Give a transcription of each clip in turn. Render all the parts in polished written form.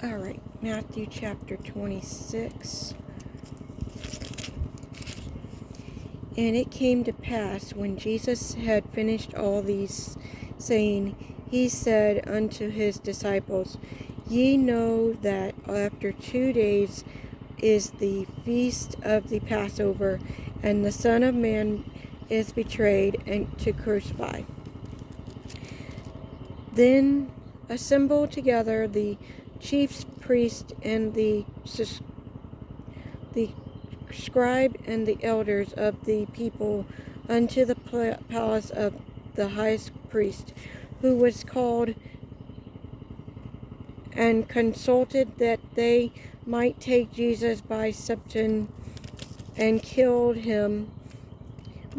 Alright, Matthew chapter 26. And it came to pass, when Jesus had finished all these saying, he said unto his disciples, Ye know that after 2 days is the feast of the Passover, and the Son of Man is betrayed and to crucify. Then assembled together the chief priests and the scribe and the elders of the people unto the palace of the highest priest, who was called, and consulted that they might take Jesus by subtlety and killed him.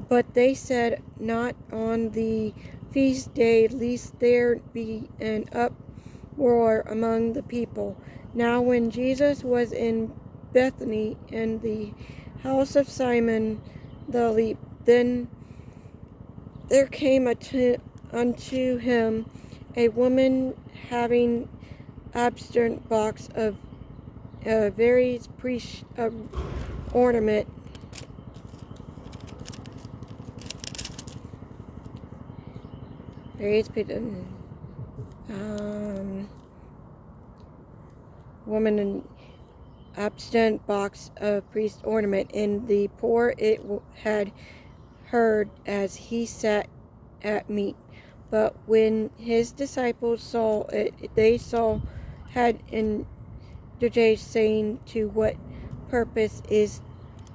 But they said, Not on the feast day, lest there be an uproar among the people. Now when Jesus was in Bethany, in the house of Simon the leper, then there came unto him a woman having abstinent box of various ornament, woman in abstinent box of priest ornament. And the poor it had heard as he sat at meat. But when his disciples saw it, they had indulged, saying, To what purpose is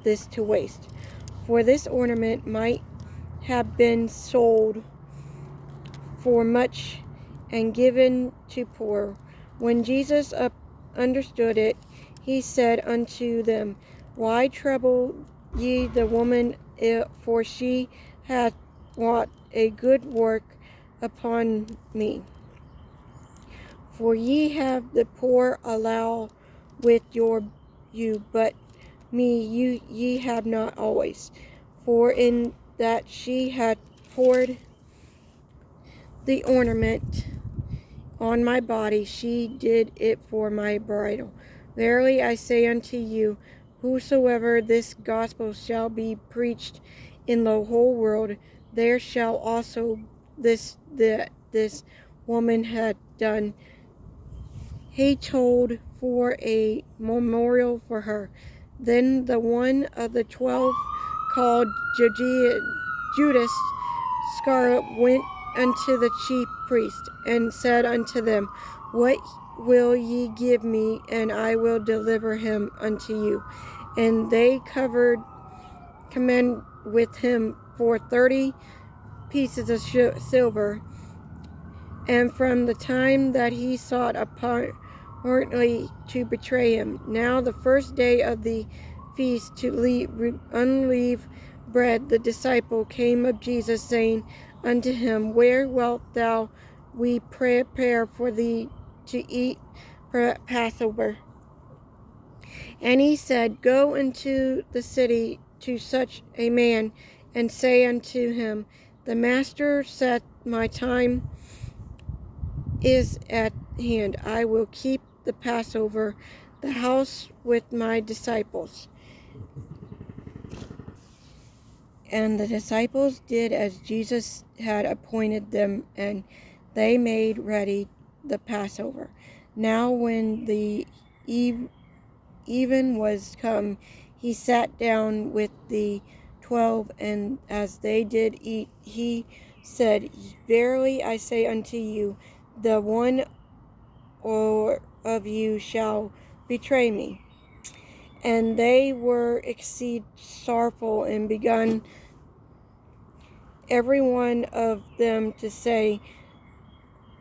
this to waste? For this ornament might have been sold for much and given to poor. When Jesus understood it, he said unto them, Why trouble ye the woman? For she hath wrought a good work upon me. For ye have the poor allow with you, but me ye have not always. For in that she hath poured the ornament on my body, she did it for my bridal. Verily I say unto you, whosoever this gospel shall be preached in the whole world, there shall also this woman had done, he told for a memorial for her. Then the one of the 12, called Judas Iscariot, went unto the chief priest, and said unto them, What will ye give me, and I will deliver him unto you? And they commanded with him for 30 pieces of silver. And from the time that he sought apparently to betray him, now the first day of the feast, to unleaven bread, the disciple came of Jesus, saying unto him, Where wilt thou we prepare for thee to eat Passover? And he said, Go into the city to such a man, and say unto him, The Master saith, My time is at hand. I will keep the Passover, the house with my disciples. And the disciples did as Jesus had appointed them, and they made ready the Passover. Now when the even was come, he sat down with the 12, and as they did eat, he said, Verily I say unto you, the one or of you shall betray me. And they were exceeding sorrowful, and began every one of them to say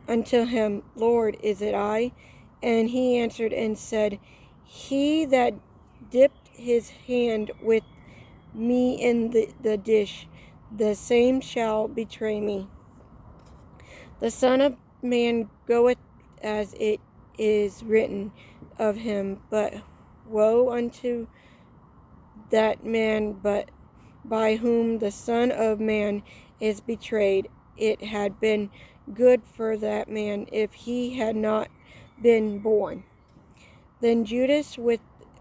unto him, Lord, is it I? And he answered and said, He that dipped his hand with me in the dish, the same shall betray me. The Son of Man goeth as it is written of him, but woe unto that man but by whom the Son of Man is betrayed. It had been good for that man if he had not been born. Then Judas, which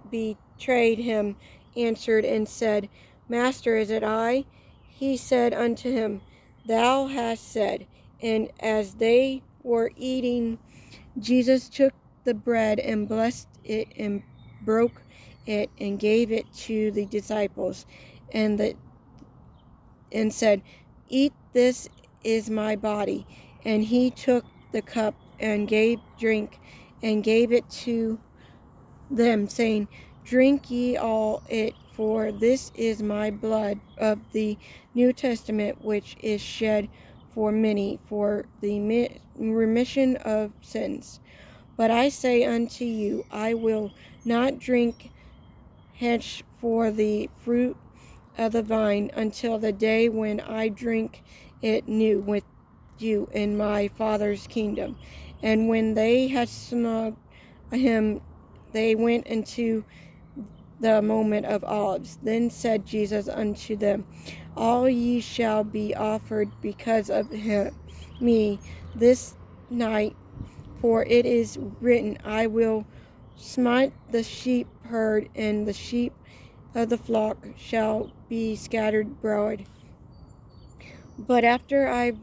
betrayed him, answered and said, Master, is it I? He said unto him, Thou hast said. And as they were eating, Jesus took the bread and blessed it and broke it and gave it to the disciples and said, Eat, this is my body. And he took the cup and gave drink and gave it to them, saying, Drink ye all it, for this is my blood of the New Testament, which is shed for many for the remission of sins. But I say unto you, I will not drink henceforth for the fruit of the vine until the day when I drink it new with you in my Father's kingdom. And when they had snubbed him, they went into the Mount of Olives. Then said Jesus unto them, All ye shall be offered because of me this night, for it is written, I will smite the shepherd, and the sheep of the flock shall be scattered abroad. But after I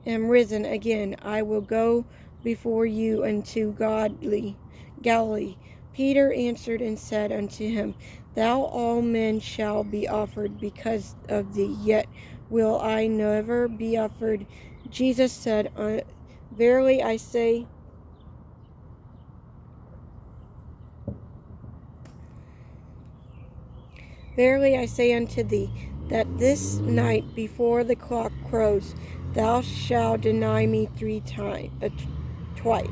am risen again, I will go before you into Galilee. Peter answered and said unto him, Thou all men shall be offered because of thee, yet will I never be offered. Jesus said, Verily I say unto thee, that this night before the cock crows, thou shalt deny me twice.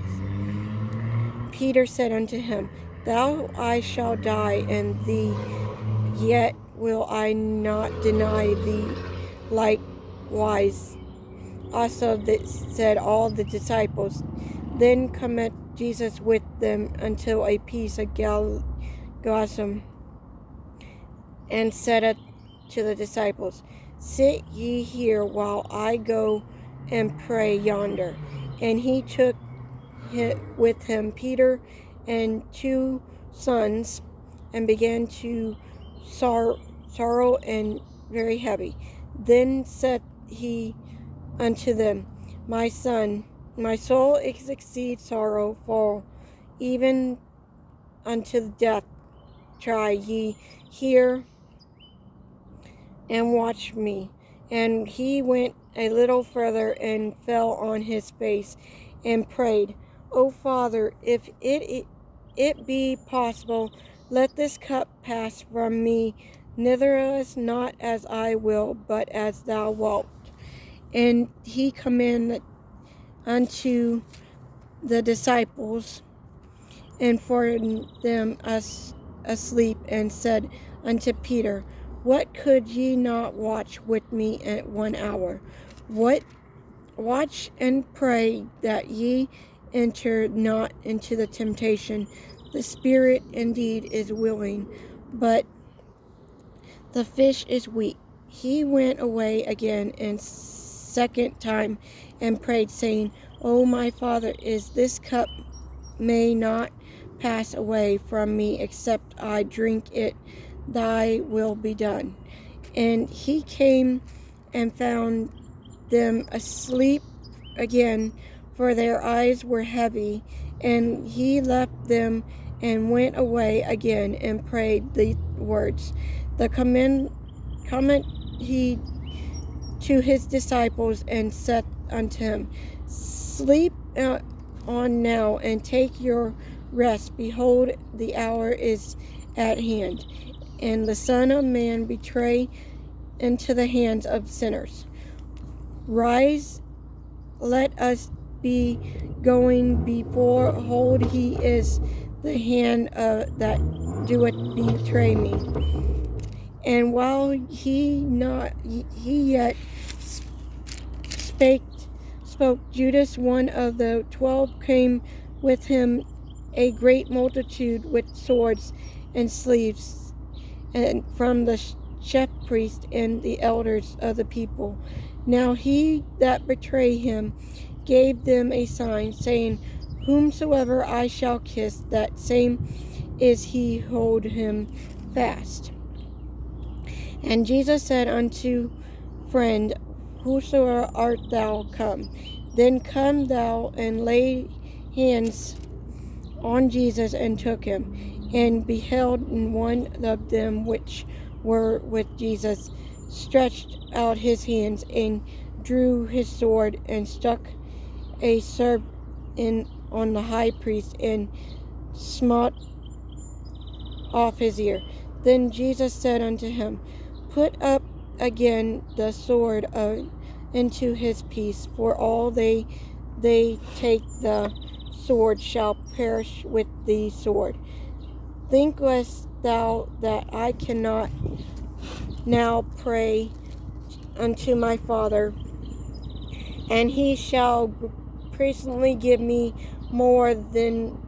Peter said unto him, Thou I shall die, and thee yet will I not deny thee likewise. Also said all the disciples. Then cometh Jesus with them unto a piece of Gerasene, and said to the disciples, Sit ye here while I go and pray yonder. And he took with him Peter and 2 sons, and began to sorrow and very heavy. Then said he unto them, My son, my soul is exceed sorrowful, even unto death. Try ye here and watch me. And he went a little further and fell on his face and prayed, O Father, if it be possible, let this cup pass from me. Nevertheless, not as I will, but as thou wilt. And he commanded unto the disciples, and for them asleep, and said unto Peter, What, could ye not watch with me at 1 hour? Watch and pray that ye enter not into the temptation. The spirit indeed is willing, but the flesh is weak. He went away again and second time and prayed, saying, O my Father, is this cup may not pass away from me, except I drink it, thy will be done. And he came and found them asleep again, for their eyes were heavy. And he left them and went away again and prayed the words. The comment he to his disciples, and said unto him, Sleep on now, and take your rest. Behold, the hour is at hand, and the Son of Man betrayed into the hands of sinners. Rise, let us be going. Behold, he is the hand that doeth betray me. And while he yet spoke, Judas, one of the 12, came with him a great multitude with swords and sleeves, and from the chief priests and the elders of the people. Now he that betrayed him gave them a sign, saying, Whomsoever I shall kiss, that same is he, hold him fast. And Jesus said unto friend, Whosoever art thou come? Then come thou, and lay hands on Jesus, and took him. And beheld one of them which were with Jesus stretched out his hands, and drew his sword, and struck a serp on the high priest, and smote off his ear. Then Jesus said unto him, Put up again the sword into his piece, for all they take the sword shall perish with the sword. Thinkest thou that I cannot now pray unto my Father, and he shall presently give me more than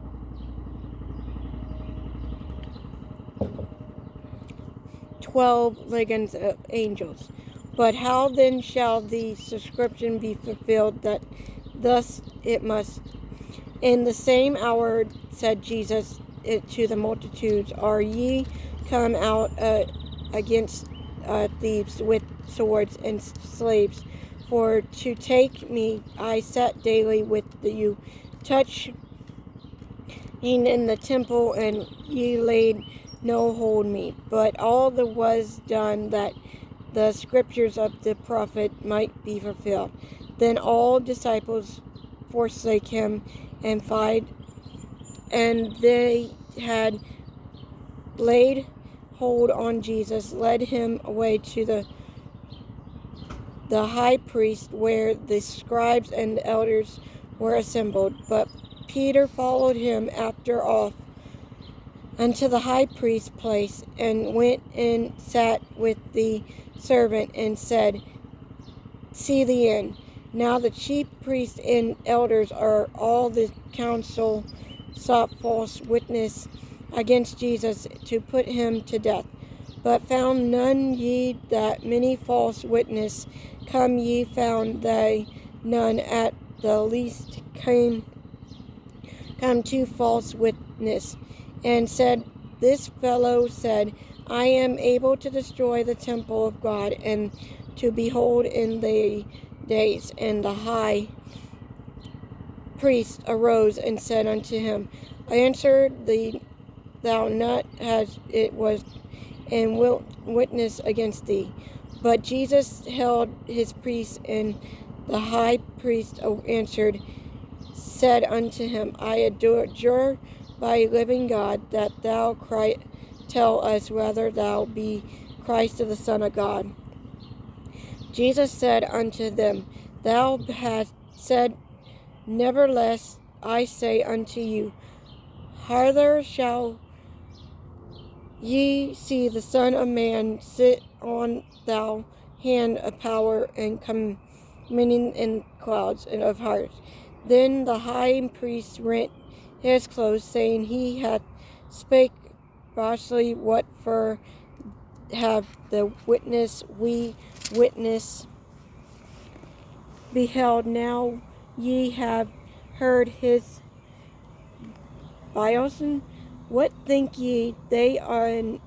12 legions of angels? But how then shall the scripture be fulfilled, that thus it must? In the same hour said Jesus to the multitudes, Are ye come out against thieves with swords and slaves? For to take me I sat daily with you, touching in the temple, and ye laid no hold me. But all that was done, that the scriptures of the prophet might be fulfilled. Then all disciples forsake him, and fled. And they had laid hold on Jesus, led him away to the high priest, where the scribes and the elders were assembled. But Peter followed him after off unto the high priest's place, and went and sat with the servant, and said, See the end. Now the chief priests and elders are all the council sought false witness against Jesus, to put him to death. But found none ye that many false witness come, ye found they none at the least come to false witness. And said, This fellow said, I am able to destroy the temple of God, and to behold in the days. And the high priest arose and said unto him, Answer thou not as it was, and wilt witness against thee. But Jesus held his peace, and the high priest answered, said unto him, I adjure by living God, that thou tell us whether thou be Christ, the Son of God. Jesus said unto them, Thou hast said, nevertheless I say unto you, Hither shall ye see the Son of Man sit on thou hand of power, and coming in clouds and of hearts. Then the high priest rent his clothes, saying, He hath spake falsely. What for have the witness we witness beheld? Now ye have heard his biosin. What think ye? They are in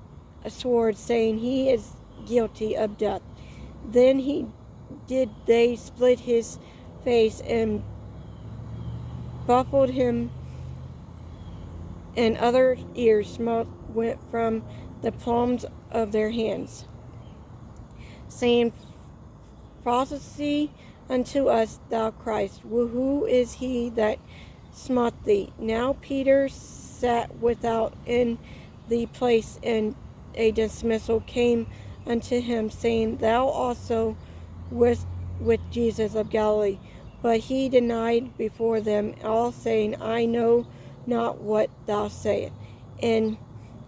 a sword, saying, He is guilty of death. Then did they split his face, and buffeted him, and other ears smote went from the palms of their hands, saying, Prophesy unto us, thou Christ. Who is he that smote thee? Now Peter sat without in the place, and a dismissal came unto him, saying, Thou also wast with Jesus of Galilee. But he denied before them all, saying, I know not what thou sayest. And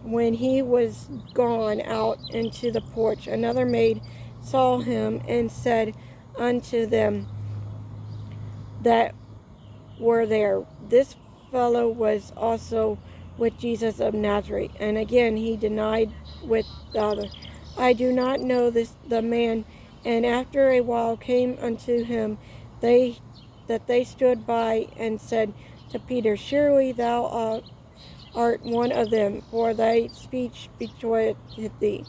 when he was gone out into the porch, another maid saw him, and said unto them that were there, This fellow was also with Jesus of Nazareth. And again he denied with the other, I do not know the man. And after a while came unto him they stood by, and said, to Peter, Surely thou art one of them, for thy speech betrayeth thee.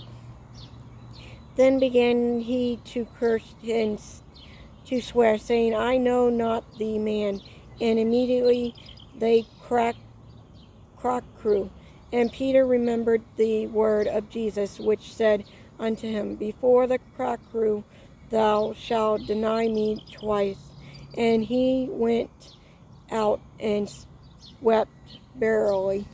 Then began he to curse and to swear, saying, I know not the man. And immediately they crew. And Peter remembered the word of Jesus, which said unto him, Before the cock crew, thou shalt deny me twice. And he went out and wept bitterly.